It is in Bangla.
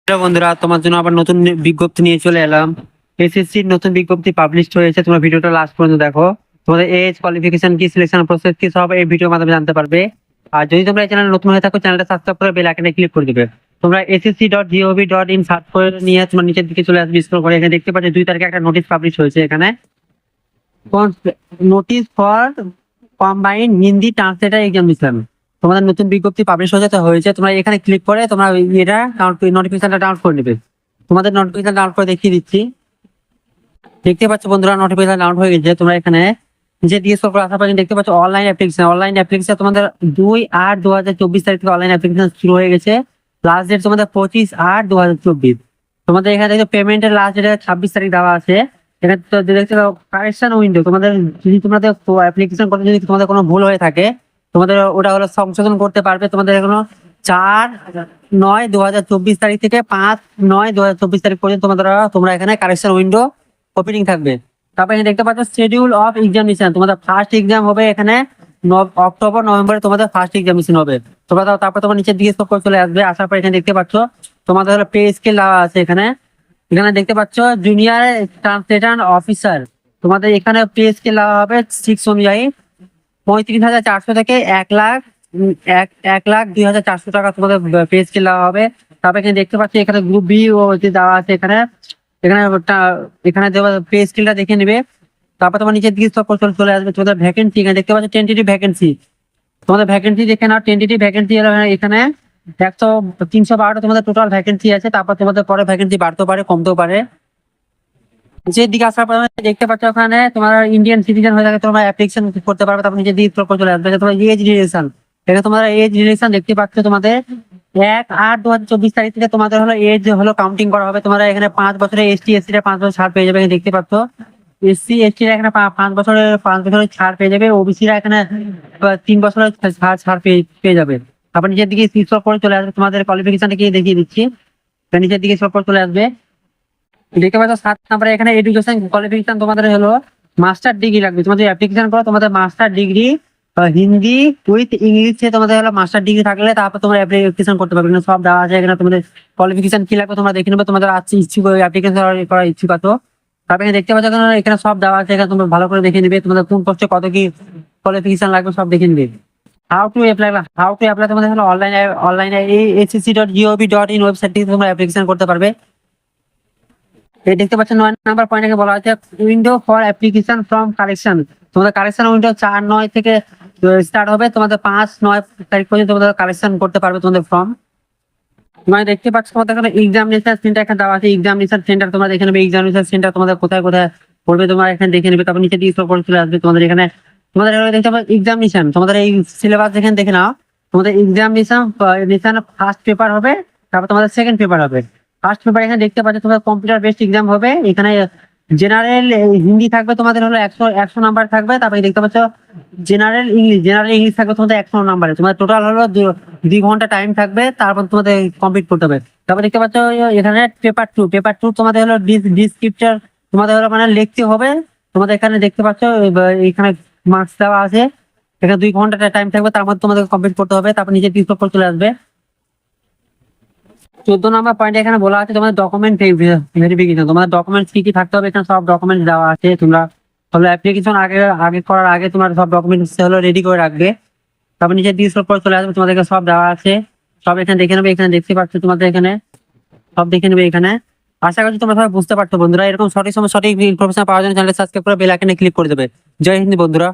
হ্যালো বন্ধুরা, তোমার জন্য আবার নতুন বিজ্ঞপ্তি নিয়ে চলে এলাম। এসএসসির নতুন বিজ্ঞপ্তি পাবলিশ হয়েছে। তোমরা ভিডিওটা লাস্ট পর্যন্ত দেখো। তোমাদের এজ, কোয়ালিফিকেশন কি, সিলেকশন প্রসেস কি, সব এই ভিডিওর মাধ্যমে জানতে পারবে। আর যদি তোমরা এই চ্যানেলে নতুন হয়ে থাকো, চ্যানেলটা সাবস্ক্রাইব করে বেল আইকনে ক্লিক করে দিবে। তোমরা ssc.gov.in সার্চ করে নিয়ে তোমার নিচের দিকে চলে আসবে, স্ক্রল করে এখানে দেখতে পাচ্ছ 2 তারিখে একটা নোটিশ পাবলিশ হয়েছে। এখানে notice for combined Hindi translator examination তোমাদের নতুন বিজ্ঞপ্তি পাবলিশ হয়েছে। তোমরা এখানে ক্লিক করে তোমরা এটা নোটিফিকেশনটা ডাউনলোড করে নেবে। তোমাদের নোটিফিকেশন ডাউনলোড করে দেখিয়ে দিচ্ছি। দেখতে পাচ্ছ বন্ধুরা, নোটিফিকেশন ডাউনলোড হয়ে গেছে। তোমরা এখানে যে ডিএস করে আসার পর দেখতে পাচ্ছ অনলাইন অ্যাপ্লিকেশন তোমাদের 2/8/2024 তারিখ থেকে অনলাইন অ্যাপ্লিকেশন শুরু হয়ে গেছে। লাস্ট ডেট তোমাদের 25/8/2024। তোমাদের এখানে দেখো পেমেন্টের লাস্ট ডেট 26 তারিখ দেওয়া আছে। এখানে দেখতে কারেকশন উইন্ডো, তোমাদের যদি তোমাদের অ্যাপ্লিকেশন করতে যদি তোমাদের কোনো ভুল হয়ে থাকে, তোমাদের ওটা হলো সংশোধন করতে পারবে। তোমাদের এখনো 4/9/2024 তারিখ থেকে 5/9/2024 তারিখ পর্যন্ত তোমরা এখানে কারেকশন উইন্ডো ওপেনিং থাকবে। তারপর এখানে দেখতে পাচ্ছ শিডিউল অফ এক্সামিনেশন, তোমাদের ফার্স্ট এক্সাম হবে এখানে অক্টোবর-নভেম্বরে তোমাদের ফার্স্ট এক্সামিনেশন হবে। তারপর তোমার নিচের দিকে স্ক্রল করে চলে আসবে। আসার পর এখানে দেখতে পাচ্ছ তোমাদের হলো পে স্কেল দেওয়া আছে। এখানে এখানে দেখতে পাচ্ছ জুনিয়র ট্রান্সলেটর অফিসার, তোমাদের এখানে পে স্কেল দেওয়া হবে 6 অনুযায়ী 35,400 থেকে 1,02,400 টাকা তোমাদের পে স্কেল দেওয়া হবে। তারপর এখানে দেখতে পাচ্ছি এখানে গ্রুপ বি ও দেওয়া আছে। এখানে এখানে এখানে দেওয়া পে স্কেলটা দেখে নেবে। তারপর তোমার নিচের দিকে চলে আসবে তোমাদের ভ্যাকেন্সি। এখানে দেখতে পাচ্ছ টেন্টেটিভ ভ্যাকেন্সি, তোমাদের ভ্যাকেন্সি দেখে নাও। টেন্টেটিভ ভ্যাকেন্সি এখানে 312টা তোমাদের টোটাল ভ্যাকেন্সি আছে। তারপর তোমাদের পরে ভ্যাকেন্সি বাড়তেও পারে, কমতেও পারে। নিচের দিকে আসার পর দেখতে পাচ্ছ ওখানে তোমার ইন্ডিয়ান সিটিজেন হয়ে থাকে তোমরা অ্যাপ্লিকেশন করতে পারবে। তারপর নিচের দিকে স্ক্রল করে চলে আসবে তোমার এজ রিলেশন। এখানে তোমরা এজ রিলেশন দেখতে পাচ্ছ তোমাদের 1/8/2024 তারিখ থেকে তোমাদের হলো এজ হলো কাউন্টিং করা হবে। তোমরা এখানে 5 বছরের এসটি রা 5 বছর ছাড় পেয়ে যাবে। দেখতে পাচ্ছ এসসি/এসটি রা এখানে 5 বছরের ছাড় পেয়ে যাবে। ওবিসি রা এখানে 3 বছরের ছাড় পেয়ে যাবে। তারপর নিচের দিকে স্ক্রল করে চলে আসবে, তোমাদের কোয়ালিফিকেশনটা কি দেখিয়ে দিচ্ছি। নিচের দিকে স্ক্রল করে চলে আসবে, দেখতে পাচ্ছ 7 নম্বরে এখানে এডুকেশন কোয়ালিফিকেশন তোমাদের হলো মাস্টার ডিগ্রি লাগবে। তোমাদের অ্যাপ্লিকেশন করো তোমাদের মাস্টার ডিগ্রি হিন্দি উইথ ইংলিশে তোমাদের হলো মাস্টার ডিগ্রি থাকলে তারপর তোমরা অ্যাপ্লিকেশন করতে পারবে। এখানে সব দেওয়া আছে। এখানে তোমাদের কোয়ালিফিকেশন কি লাগবে তোমরা দেখে নেবে, তোমাদের আছে ইচ্ছুক অ্যাপ্লিকেশন করার ইচ্ছুক আছো। তারপর এখানে দেখতে পাচ্ছ এখানে সব দেওয়া আছে। এখানে তোমরা ভালো করে দেখে নেবে, তোমাদের কোন পোস্টে কত কি কোয়ালিফিকেশন লাগবে সব দেখে নেবে। হাউ টু অ্যাপ্লাই তোমাদের হলো অনলাইনে এই ssc.gov.in ওয়েবসাইট থেকে তোমরা অ্যাপ্লিকেশন করতে পারবে। এই দেখতে পাচ্ছেন 9 নাম্বার পয়েন্টে বলা হয়েছে window for application from collection. তোমাদের কালেকশন উইন্ডো 4/9 থেকে স্টার্ট হবে। তোমাদের 5/9 তারিখ পর্যন্ত তোমাদের কালেকশন করতে পারবে তোমাদের ফর্ম। তোমরা দেখতে পাচ্ছ তোমাদের এখানে এক্সামিনেশন সেন্টার এখানে দেওয়া আছে। এক্সামিনেশন সেন্টার তোমরা দেখে নেবে, এক্সামিনেশন সেন্টার তোমাদের কোথায় কোথায় পড়বে তোমরা এখানে দেখে নেবে। তারপর নিচে দিয়ে স্ক্রল করে চলে আসবে। তোমাদের এখানে দেখতে পাবে এক্সামিনেশন, তোমাদের এই সিলেবাস এখানে দেখে নাও। তোমাদের এক্সামিনেশন ফার্স্ট পেপার হবে, তারপর তোমাদের সেকেন্ড পেপার হবে। ফার্স্ট পেপার এখানে দেখতে পাচ্ছ তোমাদের কম্পিউটার বেসড এক্সাম হবে। এখানে জেনারেল হিন্দি থাকবে তোমাদের হলো 100 নাম্বার থাকবে। তারপরে দেখতে পাচ্ছ জেনারেল ইংলিশ থাকবে তোমাদের 100 নাম্বারে। তোমাদের টোটাল হলো 2 ঘন্টা টাইম থাকবে, তারপর তোমাদের কমপ্লিট করতে হবে। তারপর দেখতে পাচ্ছ এখানে পেপার টু তোমাদের হলো ডিসক্রিপচার তোমাদের হলো মানে লিখতে হবে। তোমাদের এখানে দেখতে পাচ্ছ এখানে মার্কস দেওয়া আছে। এখানে 2 ঘন্টা টাইম থাকবে, তার মধ্যে তোমাদের কমপ্লিট করতে হবে। তারপর নিজে ডিসক্লোজ করে চলে আসবে। 14 নম্বর পয়েন্ট এখানে বলা আছে তোমাদের ডকুমেন্ট ভেরিফিকেশন। তোমাদের ডকুমেন্টস কি কি থাকতে হবে এখানে সব ডকুমেন্টস দেওয়া আছে। তোমরা হলো অ্যাপ্লিকেশন আগে করার আগে তোমার সব ডকুমেন্টস হলো রেডি করে রাখবে। তারপর নিচে ডিসক্লোজ করে চলে আসবে, তোমাদেরকে সব দেওয়া আছে। সব এখানে দেখে নেবে। এখানে দেখতে পাচ্ছ তোমাদের এখানে সব দেখে নেবে। এখানে আশা করছি তোমরা সবাই বুঝতে পারছো বন্ধুরা। এরকম সঠিক সময় সঠিক ইনফরমেশন পাওয়ার জন্য চ্যানেল সাবস্ক্রাইব করে বেল আইকনে ক্লিক করে দেবে। জয় হিন্দ বন্ধুরা।